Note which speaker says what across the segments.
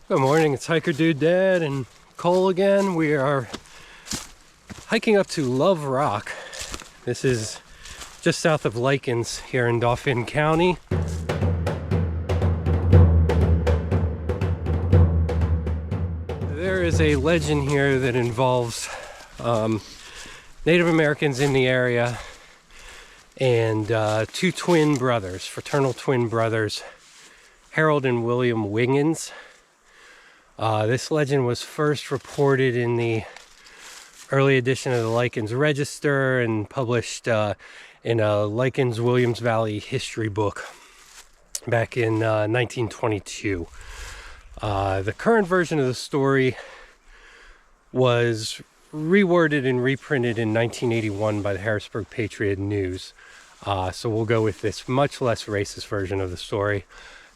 Speaker 1: Good morning, it's Hiker Dude Dad and Cole again. We are hiking up to Love Rock. This is just south of Wiggins here in Dauphin County. There is a legend here that involves Native Americans in the area and two twin brothers, fraternal twin brothers, Harold and William Wiggins. This legend was first reported in the early edition of the Wiggins Register and published in a Wiggins Williams Valley history book back in 1922. The current version of the story was reworded and reprinted in 1981 by the Harrisburg Patriot News. So we'll go with this much less racist version of the story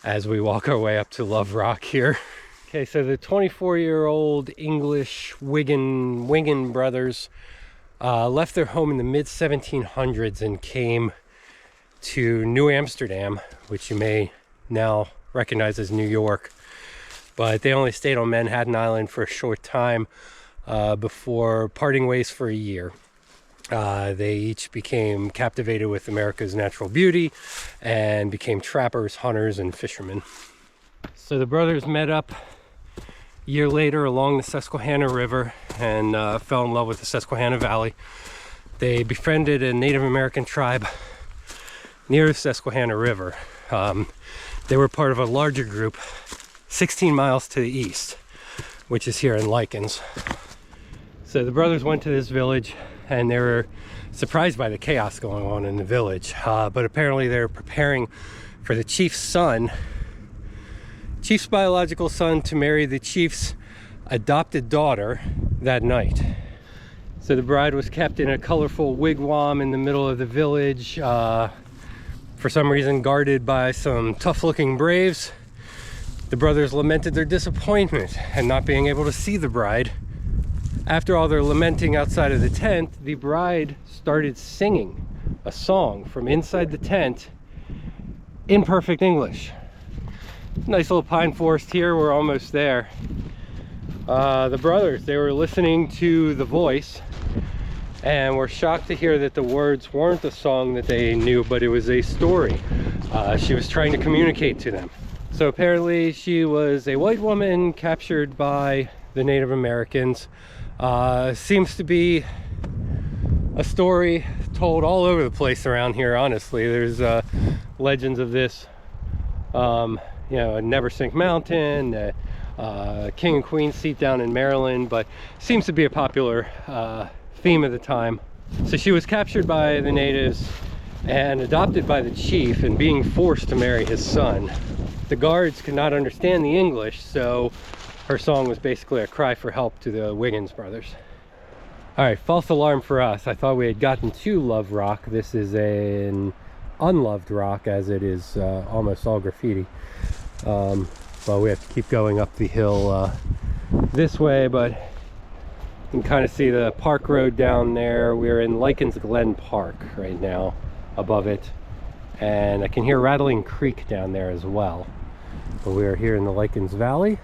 Speaker 1: as we walk our way up to Love Rock here. Okay, so the 24-year-old English Wingans brothers left their home in the mid-1700s and came to New Amsterdam, which you may now recognize as New York. But they only stayed on Manhattan Island for a short time before parting ways for a year. They each became captivated with America's natural beauty and became trappers, hunters, and fishermen. So the brothers met up a year later along the Susquehanna River and fell in love with the Susquehanna Valley. They befriended a Native American tribe near the Susquehanna River. They were part of a larger group 16 miles to the east, which is here in Wiggins. So the brothers went to this village and they were surprised by the chaos going on in the village. But apparently they were preparing for the chief's biological son to marry the chief's adopted daughter that night. So the bride was kept in a colorful wigwam in the middle of the village, for some reason guarded by some tough-looking braves. The brothers lamented their disappointment and not being able to see the bride. After all their lamenting outside of the tent, the bride started singing a song from inside the tent in perfect English. Nice little pine forest here, we're almost there. The brothers, they were listening to the voice and were shocked to hear that the words weren't a song that they knew, but it was a story she was trying to communicate to them. So apparently she was a white woman captured by the Native Americans. Seems to be a story told all over the place around here, honestly. There's legends of this, you know, a Neversink Mountain, King and Queen seat down in Maryland, but seems to be a popular theme of the time. So she was captured by the natives and adopted by the chief and being forced to marry his son. The guards could not understand the English, so her song was basically a cry for help to the Wiggins brothers. All right, false alarm for us. I thought we had gotten to Love Rock. This is an unloved rock, as it is almost all graffiti. Well, we have to keep going up the hill this way, but you can kind of see the park road down there. We're in Wiggins Glen Park right now, above it, and I can hear Rattling Creek down there as well. But we are here in the Wiggins Valley.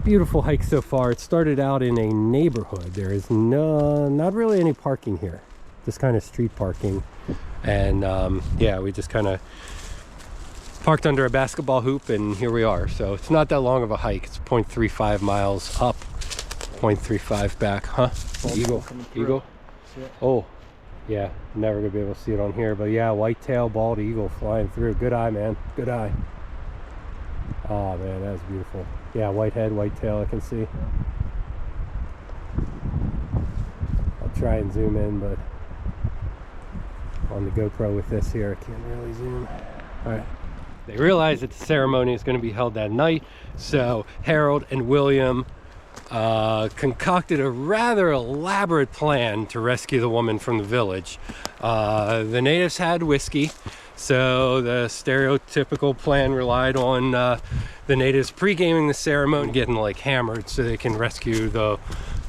Speaker 1: Beautiful hike so far. It started out in a neighborhood. There is not really any parking here, just kind of street parking. And yeah, we just kind of parked under a basketball hoop and here we are. So it's not that long of a hike. It's 0.35 miles up, 0.35 back. Huh? Eagle. Oh yeah, never gonna be able to see it on here, but yeah, whitetail bald eagle flying through. Good eye, man, good eye. Oh man, that's beautiful. Yeah, white head, white tail, I can see. I'll try and zoom in, but on the GoPro with this here, I can't really zoom. All right. They realized that the ceremony is going to be held that night, so Harold and William concocted a rather elaborate plan to rescue the woman from the village. The natives had whiskey, so the stereotypical plan relied on the natives pre-gaming the ceremony, getting like hammered so they can rescue the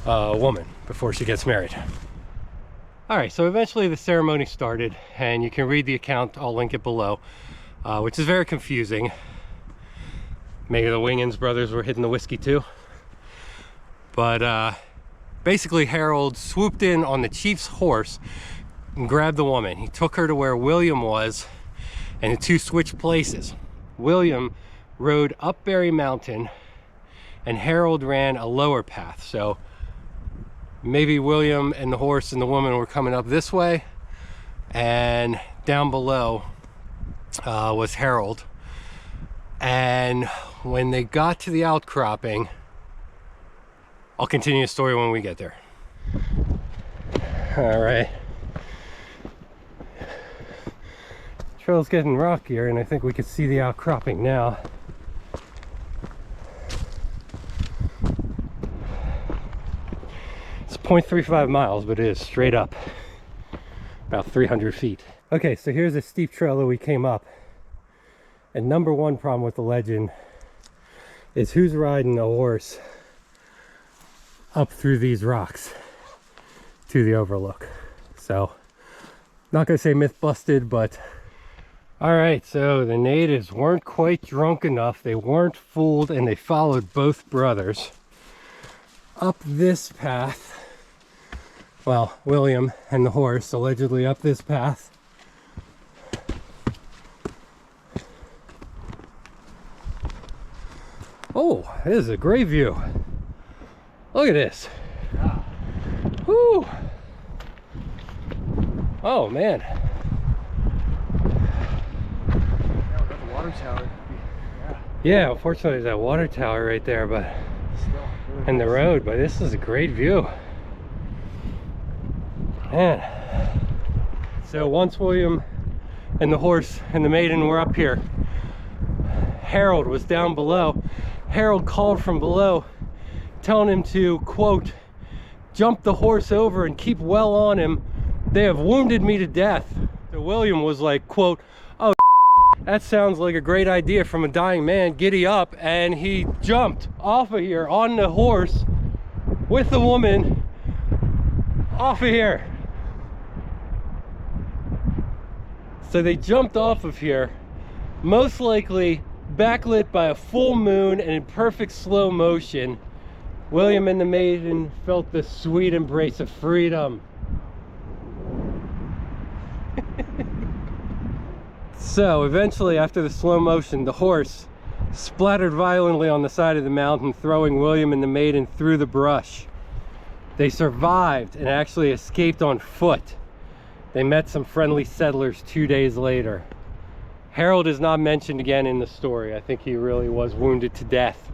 Speaker 1: woman before she gets married. All right, so eventually the ceremony started, and you can read the account, I'll link it below, which is very confusing. Maybe the Wingans brothers were hitting the whiskey too. But basically Harold swooped in on the chief's horse and grabbed the woman. He took her to where William was, and the two switched places. William rode up Berry Mountain and Harold ran a lower path. So maybe William and the horse and the woman were coming up this way, and down below was Harold. And when they got to the outcropping, I'll continue the story when we get there. All right. Trail's getting rockier, and I think we can see the outcropping now. It's 0.35 miles, but it is straight up, about 300 feet. Okay, so here's a steep trail that we came up. And number one problem with the legend is who's riding a horse up through these rocks to the Overlook. So, not gonna say myth busted, but all right, so the natives weren't quite drunk enough, they weren't fooled, and they followed both brothers up this path. Well, William and the horse allegedly up this path. Oh, this is a great view. Look at this. Yeah. Whoo! Oh man.
Speaker 2: Yeah, we got the water tower.
Speaker 1: Yeah, unfortunately there's that water tower right there, but still, and the road, but this is a great view. Man. So once William and the horse and the maiden were up here, Harold was down below. Harold called from below, telling him to, quote, jump the horse over and keep well on him. They have wounded me to death. So William was like, quote, oh, that sounds like a great idea from a dying man, giddy up. And he jumped off of here on the horse with the woman off of here. So they jumped off of here, most likely backlit by a full moon and in perfect slow motion. William and the maiden felt the sweet embrace of freedom. So eventually, after the slow motion, the horse splattered violently on the side of the mountain, throwing William and the maiden through the brush. They survived and actually escaped on foot. They met some friendly settlers 2 days later. Harold is not mentioned again in the story. I think he really was wounded to death.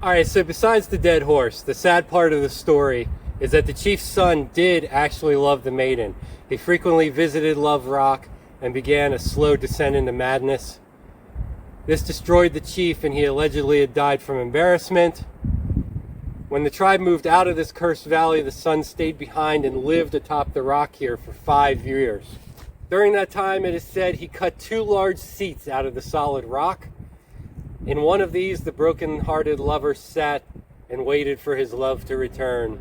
Speaker 1: All right, so besides the dead horse, the sad part of the story is that the chief's son did actually love the maiden. He frequently visited Love Rock and began a slow descent into madness. This destroyed the chief, and he allegedly had died from embarrassment. When the tribe moved out of this cursed valley, the son stayed behind and lived atop the rock here for 5 years. During that time, it is said he cut 2 large seats out of the solid rock. In one of these, the broken-hearted lover sat and waited for his love to return.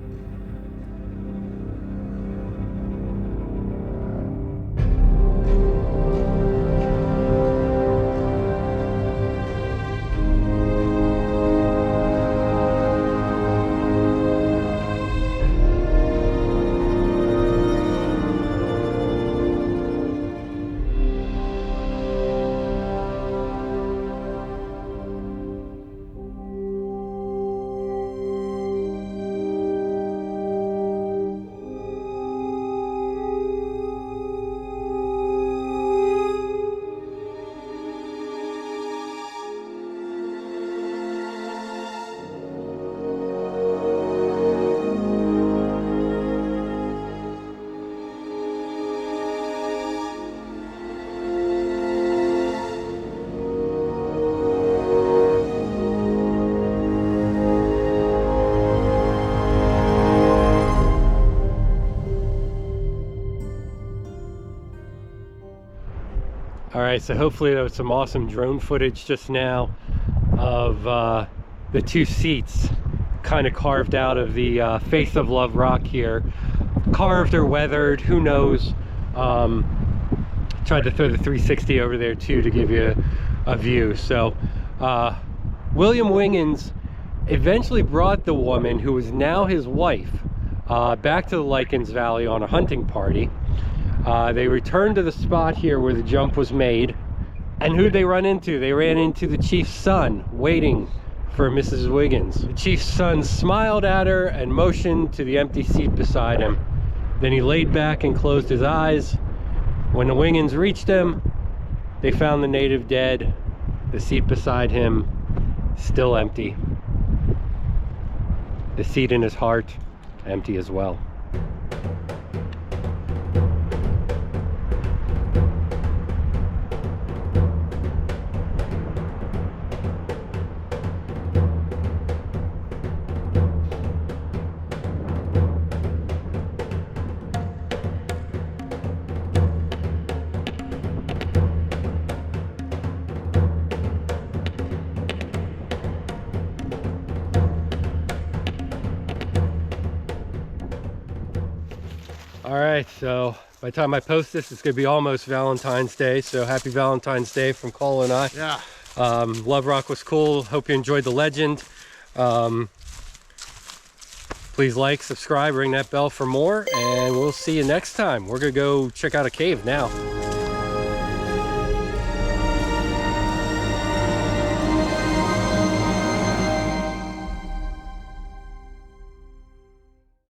Speaker 1: Alright, so hopefully there was some awesome drone footage just now of the 2 seats kind of carved out of the face of Love Rock here. Carved or weathered, who knows. Tried to throw the 360 over there too to give you a view. So William Wingans eventually brought the woman, who was now his wife, back to the Lycans Valley on a hunting party. They returned to the spot here where the jump was made. And who'd they run into? They ran into the chief's son, waiting for Mrs. Wiggins. The chief's son smiled at her and motioned to the empty seat beside him. Then he laid back and closed his eyes. When the Wingans reached him, they found the native dead, the seat beside him still empty. The seat in his heart empty as well. All right, so by the time I post this, it's gonna be almost Valentine's Day. So happy Valentine's Day from Cole and I.
Speaker 2: Yeah.
Speaker 1: Love Rock was cool. Hope you enjoyed the legend. Please like, subscribe, ring that bell for more, and we'll see you next time. We're gonna go check out a cave now.